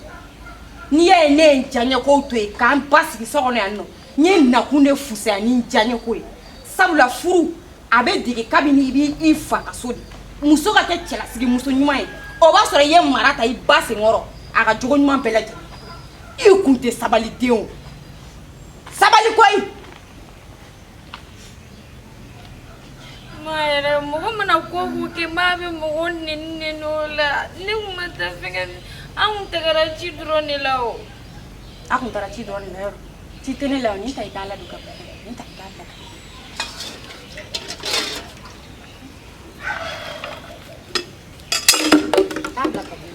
N'i y'a ye ne ye n diyaɲɛkow to yen k'an ba sigi so kɔnɔ yan nɔ n ye nakun de fusaya ni n diyaɲɛko ye. Sabula furu a bɛ dege kabini i b'i fa ka so de. Muso ka kɛ cɛlasigi muso ɲuman ye o b'a sɔrɔ i ye mara ta i ba senkɔrɔ a ka jogo ɲuman bɛɛ lajɛlen. I kun tɛ sabalidenw. Sabali koyi. Ma yɛrɛ mɔgɔ mana ko o ko kɛ maa bɛ mɔgɔ nɛni o la ne kun ma taa fɛnkɛ an kun tagara ci dɔrɔn de la o. A kun taara ci dɔrɔn de la yɔrɔ ci tɛ ne la o ni ta i k'a ladon ka bila ni ta i k'a bila. K'a bila ka bila.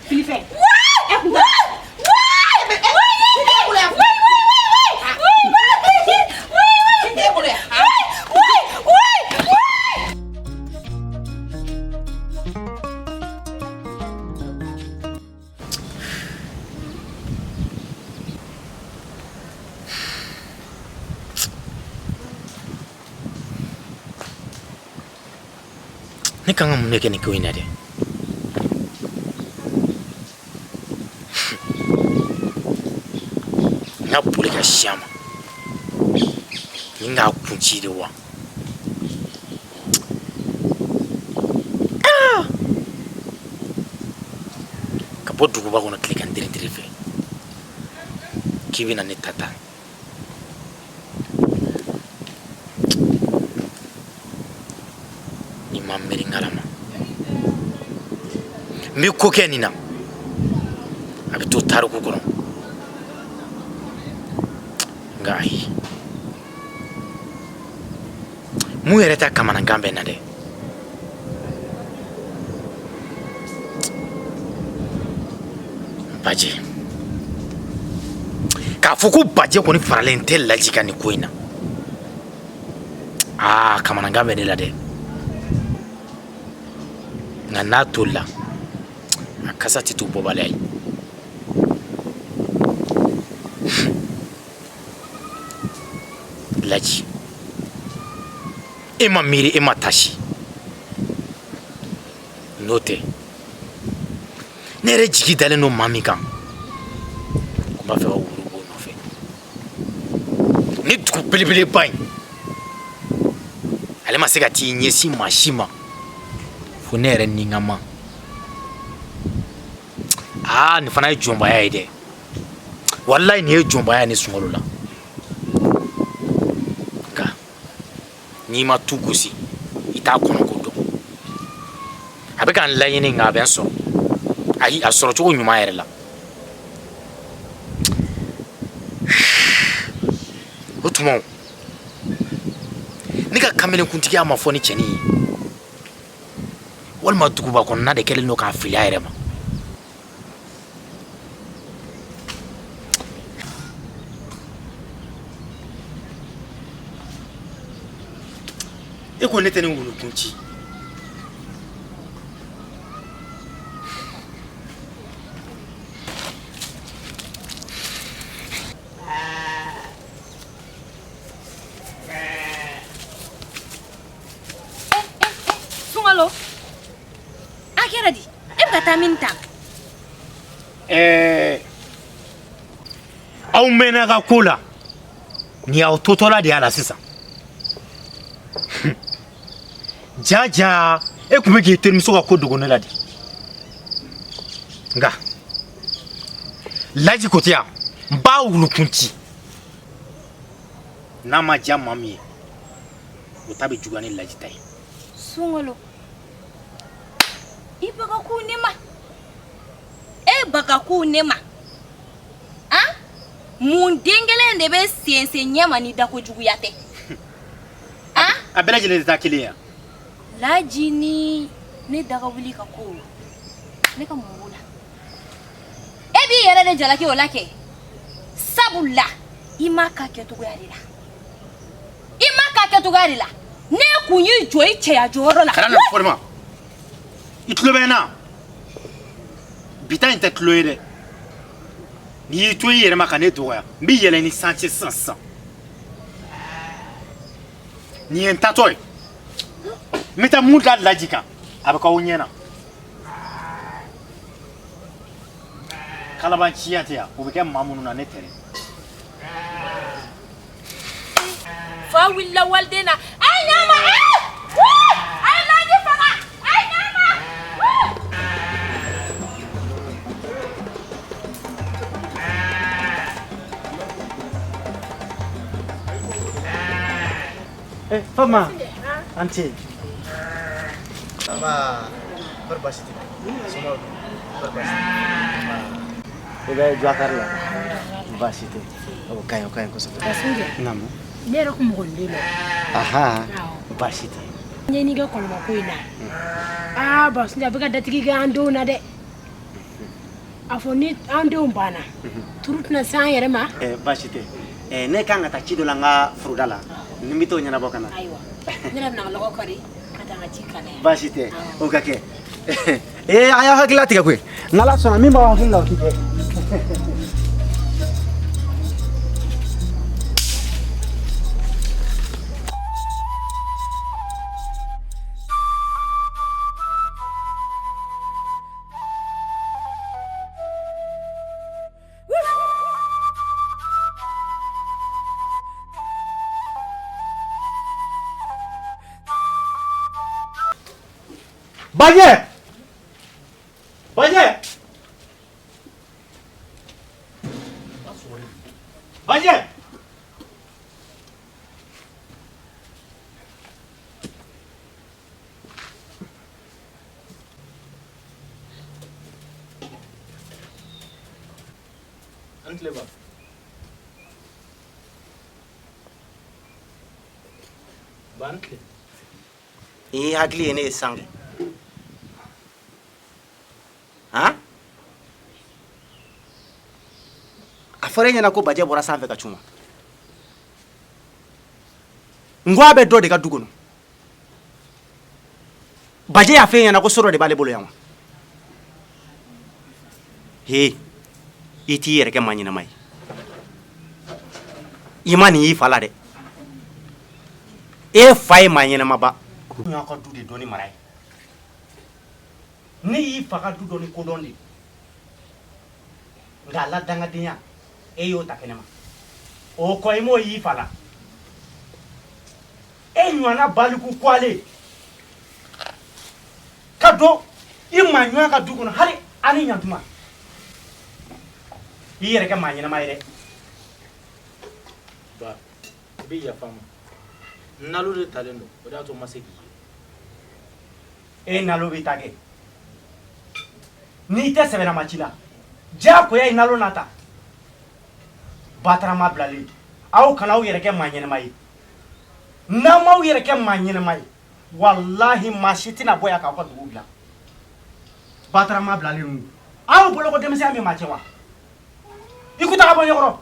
Filifɛ. Ne kan ka mun de kɛ nin ko in na dɛ. N ka boli ka si a ma ni n k'a kun ci de wa. Ka bɔ duguba kɔnɔ tilegan tiri fɛ k'i bɛna ne ta ta. Ni ma miiri n kalama mi ko kɛ nin na a bɛ to tariku kɔnɔ nka ayi mun yɛrɛ ta kamanagan bɛ na dɛ Baji k'a fɔ ko Baji kɔni faralen tɛ Laji kan nin ko in na kamanagan bɛ ne la dɛ nka n'a tolila a kasa tɛ to bɔbaliya ye Laji e ma miiri e ma tasi n'o tɛ ne yɛrɛ jigi dalen don maa min kan ko n b'a fɛ ka woro bɔ o nɔfɛ ni dugu belebeleba in ale ma se ka t'i ɲɛsin maa si ma fo ne yɛrɛ ni n ka ma nin fana ye jɔnbaya ye dɛ walayi nin ye jɔnbaya ni sunkalo la nka n'i ma tu gosi i t'a kɔnɔko dɔn a bɛ ka n laɲini nka a bɛ n sɔrɔ ayi a sɔrɔ cogo ɲuman yɛrɛ la o tuma ne ka kamelenkuntigiya ma fɔ ni cɛnin ye walima duguba kɔnɔna de kɛlen don k'a fili a yɛrɛ ma e ko ne tɛ ne wulukun ci Sungalo a kɛra di e bɛ ka taa min ta aw mɛnna ka ko la ni y'aw totɔla de y'a la sisan jaja e tun bɛ k'i terimuso ka ko dogo ne la de nka Laji ko tɛ yan n b'a wulukun ci n'a ma diya maa min ye o ta bɛ juguya ni Laji ta ye Sungalo i baka ku ne ma e baka ku ne ma mun den kelen de bɛ sɛnsɛn ɲɛma ni dako juguya tɛ a bɛɛ lajɛlen de ta kelen ya Laji ni ne daga wuli ka ko ne ka mun b'o la e b'i yɛrɛ de jalaki o la kɛ sabula i ma ka kɛcogoya de la ne kun y'i jɔ i cɛya jɔyɔrɔ la kana na fɔ ne ma i tulo bɛ n na bi ta in tɛ tulo ye dɛ n'i y'i to i yɛrɛ ma ka ne dɔgɔya n bɛ yɛlɛ ni san cɛ sisan nin ye n tatɔ ye n bɛ taa mun da Laji kan a bɛ k'aw ɲɛna kalabanciya tɛ yan o bɛ kɛ maa minnu na ne tɛ dɛ fa wulila waliden na a ye ɲama a ye Laji faga a ye ɲama Fama Ante sama berbasi semua berbasi udah juakar lah berbasi itu kayak kau sebut namu ne yɛrɛ kun mɔgɔninden lɔ berbasi itu n ye n'i ka kɔlɔnma ko in na Basunja a bɛ ka datigi kɛ an denw na dɛ a fɔ ni an denw banna turu tɛna se an yɛrɛ ma baasi tɛ ne kan ka taa ci dɔ la n ka foroda la ni n bɛ t'o ɲɛnabɔ ka na ayiwa ne yɛrɛ bɛna n ka lɔgɔ kari ka taa n ka ci kalaya baasi tɛ o ka kɛ a y'aw hakilila tigɛ koyi n'Ala sɔnna min b'aw hakili la o ti kɛ Baje! Baje! Baje! Antle ba. Bantle. Hakili ne sang. Ha? A fɔra e ɲɛna ko Bajɛ bɔra sanfɛ ka cuma. Ngwa bɛ dɔ de ka du kɔnɔ. Bajɛ y'a fɛ e ɲɛna ko so dɔ de b'ale bolo yan wa. He, i t'i yɛrɛ kɛ maa ɲɛnama ye. I ma nin y'i fa la dɛ. E fa ye maa ɲɛnama ba. Ɲɔgɔn ka du de dɔnni mara ye. Ne y'i fa ka du dɔnni kodɔn de. Nka a la dangadenya e y'o ta kɛnɛ ma. O kɔ i m'o y'i fa la. E ɲɔgɔnna baliku kwale. Ka don i maa ɲɔgɔn ka du kɔnɔ hali ani ɲantuma. I yɛrɛ kɛ maa ɲɛnama ye dɛ. Ba, I bɛ yafa n ma. Nalo de talen don, o de y'a to n ma se k'i ye. E nalo b'i ta kɛ. N'i tɛ sɛbɛnama ci la, diyagoya ye nalo nata. Batarama bilalen, aw kana aw yɛrɛ kɛ maa ɲɛnama ye. N'aw m'aw yɛrɛ kɛ maa ɲɛnama ye, walahi maa si tɛna bɔ yan k'aw ka dugu bila. Batarama bilalen ninnu, aw bolo ko denmisɛnya bɛ maa cɛ wa? I ko taga bɔ ɲɛkɔrɔ.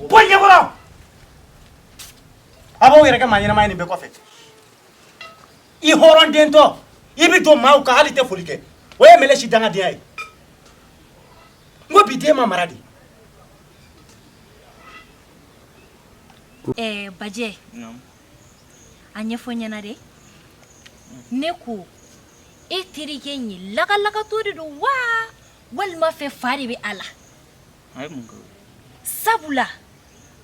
Bɔ ɲɛkɔrɔ. A b'aw yɛrɛ kɛ maa ɲɛnama ye nin bɛɛ kɔfɛ. I hɔrɔndentɔ, I bɛ don maaw kan hali tɛ foli kɛ. O ye mɛlɛ si dangadenya ye. N ko bi den ma mara de. Bajɛ. A ɲɛfɔ ɲɛna dɛ. Ne ko e terikɛ in ye lagalakatɔ de don wa walima fɛ fa de bɛ a la. Sabula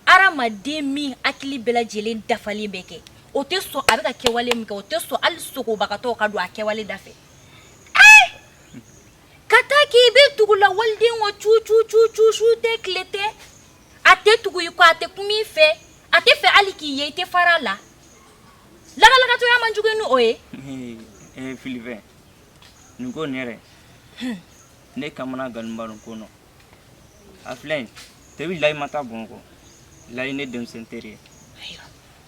adamaden min hakili bɛɛ lajɛlen dafalen bɛ kɛ o tɛ sɔn a bɛ ka kɛwale min kɛ o tɛ sɔn hali sogobagatɔw ka don a kɛwale da fɛ. Ka taa k'i bɛ tugu la waliden wa cu su tɛ tile tɛ a tɛ tugu i kɔ a tɛ kuma i fɛ a tɛ fɛ hali k'i ye I tɛ fara a la lagalakatɔya man jugu ni o ye. Filifɛ nin ko nin yɛrɛ ne kamana ganuba nin ko nɔ a filɛ tɛbi layi ma taa Bamakɔ layi ne denmisɛn teri ye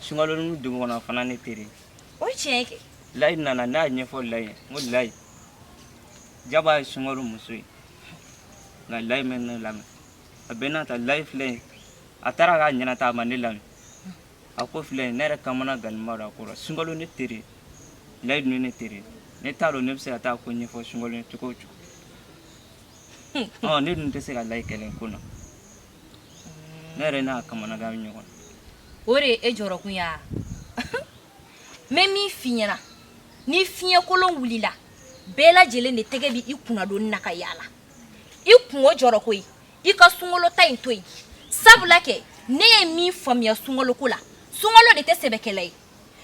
sunkalonin dugu kɔnɔ fana ne teri ye. O ye tiɲɛ kɛ. Layi nana ne y'a ɲɛfɔ layi ye n ko layi Jaba ye sunkalo muso ye nka layi mɛ ne lamɛn a bɛɛ n'a ta layi filɛ a taara k'a ɲɛnata a ma ne lamɛn a ko filɛ ne yɛrɛ kamana ganuba don a ko la sunkalo ne teri ye layi dun ye ne teri ye ne t'a dɔn ne bɛ se ka taa ko ɲɛfɔ sunkalo ye cogo o cogo. Ne dun tɛ se ka layi kɛlɛ ko na ne yɛrɛ n'a kamana gan ɲɔgɔn. O de ye e jɔrɔkun ya. N bɛ min f'i ɲɛna ni fiɲɛ kolon wulila bɛɛ lajɛlen de tɛgɛ bɛ I kunna don na ka yaala I kun o jɔrɔ koyi I ka sunkalo ta in to yen sabula kɛ ne ye min faamuya sunkalo ko la sunkalo de tɛ sɛbɛkɛla ye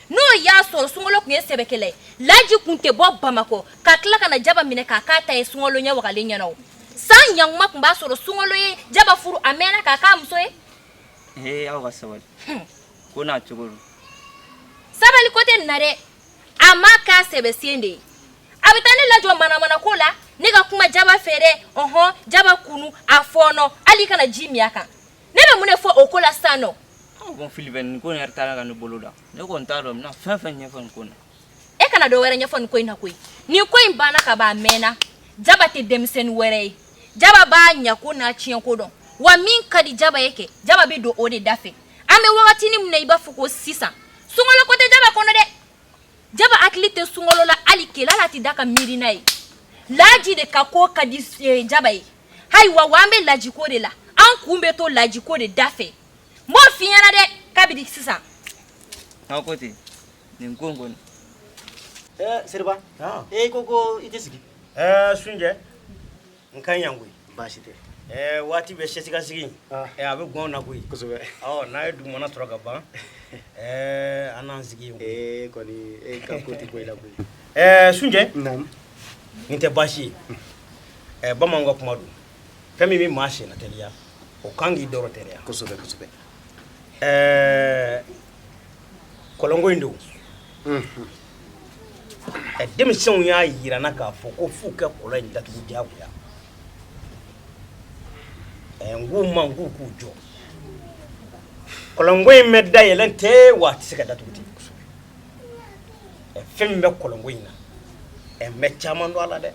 n'o y'a sɔrɔ sunkalo kun ye sɛbɛkɛla ye laji kun tɛ bɔ Bamakɔ ka tila ka na Jaba minɛ k'a k'a ta ye sunkalo ɲɛ wagalen ɲɛna o san ɲankuma kun b'a sɔrɔ sunkalo ye Jaba furu a mɛnna k'a k'a muso ye. Aw ka sabali ko n'a cogo don. Sabali ko tɛ nin na dɛ a ma k'a sɛbɛsen de ye a bɛ taa ne lajɔ manamana ko la ne ka kuma Jaba fɛ dɛ Jaba kunu a fɔɔnɔ hali kana ji min a kan ne bɛ mun de fɔ o ko la sisan nɔ. Bon Filifɛ nin ko in yɛrɛ taara ka ne bolo da ne kɔni t'a dɔn n bɛna fɛn fɛn ɲɛfɔ nin ko in na. E kana dɔ wɛrɛ ɲɛfɔ nin ko in na koyi nin ko in banna ka ban a mɛnna Jaba tɛ denmisɛnnin wɛrɛ ye Jaba b'a ɲako n'a tiɲɛko dɔn wa min ka di Jaba ye kɛ Jaba bɛ don o de da fɛ an bɛ wagatinin min na I b'a fɔ ko sisan sunkalo ko tɛ Jaba kɔnɔ dɛ Jaba hakili tɛ sunkalo la hali kele ala tɛ da ka miiri n'a ye laji de ka ko ka di Jaba ye ayiwa wa an bɛ laji ko de la an kun bɛ to laji ko de da fɛ n b'o f'i ɲɛna dɛ kabini sisan. N'aw ko ten nin ko in kɔni. Seriba e ko I tɛ sigi. Sunjɛ n ka ɲi yan koyi. Baasi tɛ. Waati bɛ sɛsikasigi a bɛ gɔn na koyi. Kosɛbɛ. N'a ye dugumana sɔrɔ ka ban an n'an sigi yen. Kɔni ka ko tɛ bɔ I la koyi. Sunjɛ nin tɛ baasi ye bamananw ka kuma don fɛn min bɛ maa senna teliya o kan k'i dɔrɔ teliya. Kosɛbɛ kosɛbɛ. Kɔlɔnko in don denmisɛnw y'a yirana k'a fɔ ko f'u kɛ kɔlɔn in datugu diyagoya ngu mangu ku jo kolongo me da yelente wa tisika datuti fem be kolongo ina me chama ndo ala de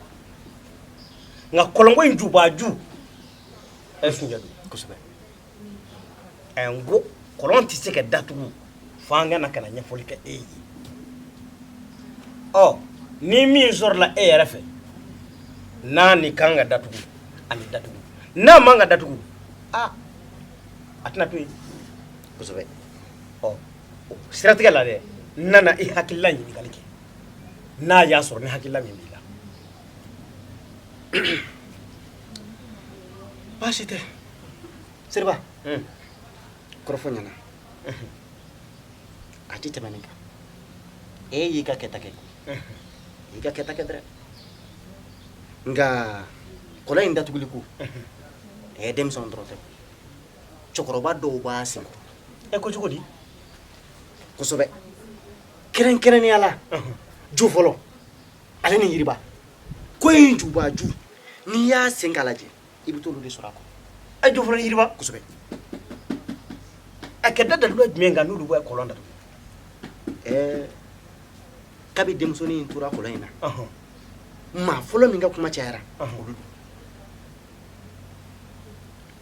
nga kolongo njuba ju sunja du kusabe ngu kolon tisika datu fanga na kana nyafoli ka oh ni min zorla rafe nani kanga datu ani datu na manga datu atna tu kusabe oh siratiga la de nana I hakilla ni galike na ya sor ni hakilla mi bila basite sirba korofo nyana ati temanika yika ketake yika ketake dre nga kola inda tuguliku dem son drote chokoroba do ba sin ko chukodi ko sobe keren yala ju folo ale ni yiriba ko inju ba ju ni ya sengalaje ibutolu de sorako ju folo yiriba ko sobe akeda da lu menga nulu ba kolonda kabi demsoni tura koloina ma folo minga kuma chara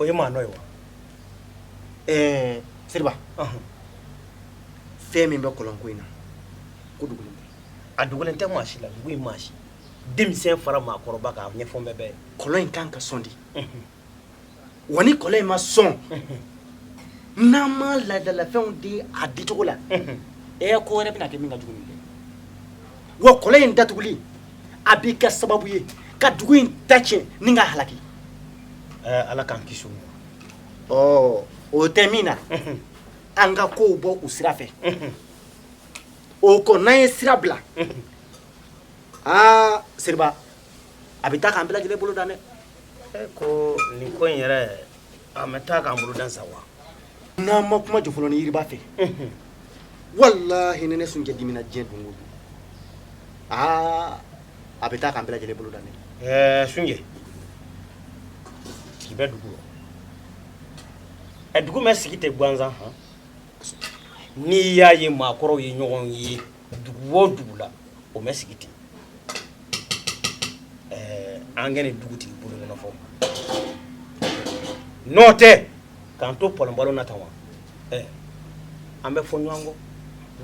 oye ma noyo sirba femi be kolonko ina kudugulu adugulen te mashi la wi mashi demsen fara ma koroba ka nye fombe be kolon kan ka sondi woni kolon ma son na ma la de la fon di aditola ko re bina ke minga jugulu wo kolon datuguli abika sababu ye ka dugu tache ninga halaki ala kan kisu o termina anga ko bo usirafe o ko na sirabla sirba abita kan bela jele bolo dane ko ni ko yere ameta kan bolo dan sawa na ma kuma jofolo ni yiriba fe wallahi nene sunje dimina jendungu abita kan bela jele bolo dane sunje kibe dugu dugu me sigite gwanza ni ya ye makoro ye nyogon ye dugu wo dugu la o me sigite angene dugu ti bulu no fo note kanto polambalo na tawa ambe fo nyango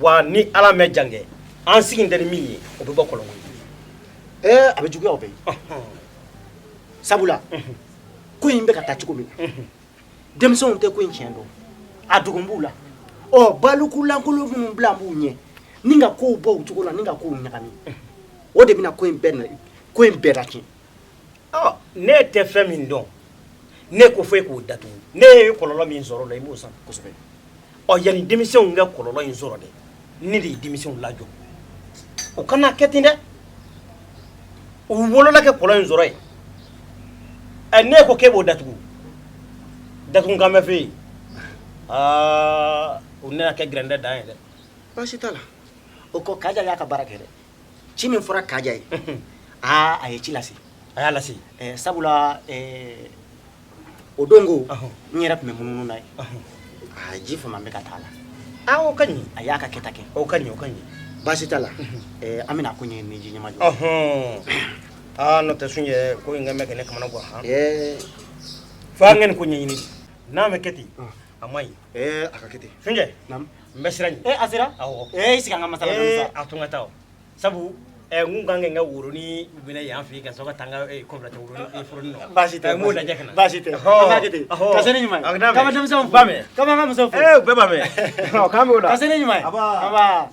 wa ni ala me jange an siginde ni mi o be bokolongo abe jugu obe sabula ko yimbe ka tachi ko mi demson te ko nchendo adugumbula balukula nkulu mu blambu nye ninga ko bo utukola ninga ko nyakami o de bina ko imberaki ne te femi ndon ne ko fe ko datu ne kololo mi nzoro la imusa ko sobe yani démission nga kololo nzoro de ni de démission la jo o kana ketinde o wolo la ke kololo nzoro e ne ko kebo datu ngame fe unena ke grande da ende basi tala o ko kaja ya ka barakere chimi fura kaja yi aye chilasi ayala si sabula odongo nyera pme mununu nai jifa mambe katala o kanyi ayaka ketake o kanyi basi tala amina kunye ni jinya majo no te sunye ko ngame ke ne kamana go fangen kunye ni na me keti amai akakete sunje nam mbesirani asira isikanga masala namsa atunga tawo sabu ngungange nga wuro ni bina ya Afrika soka tanga complete wuro ni furo no basite mo da jekna basite akakete kasene nyuma kama tamsa bame kama msofu beba me kama kasene nyuma aba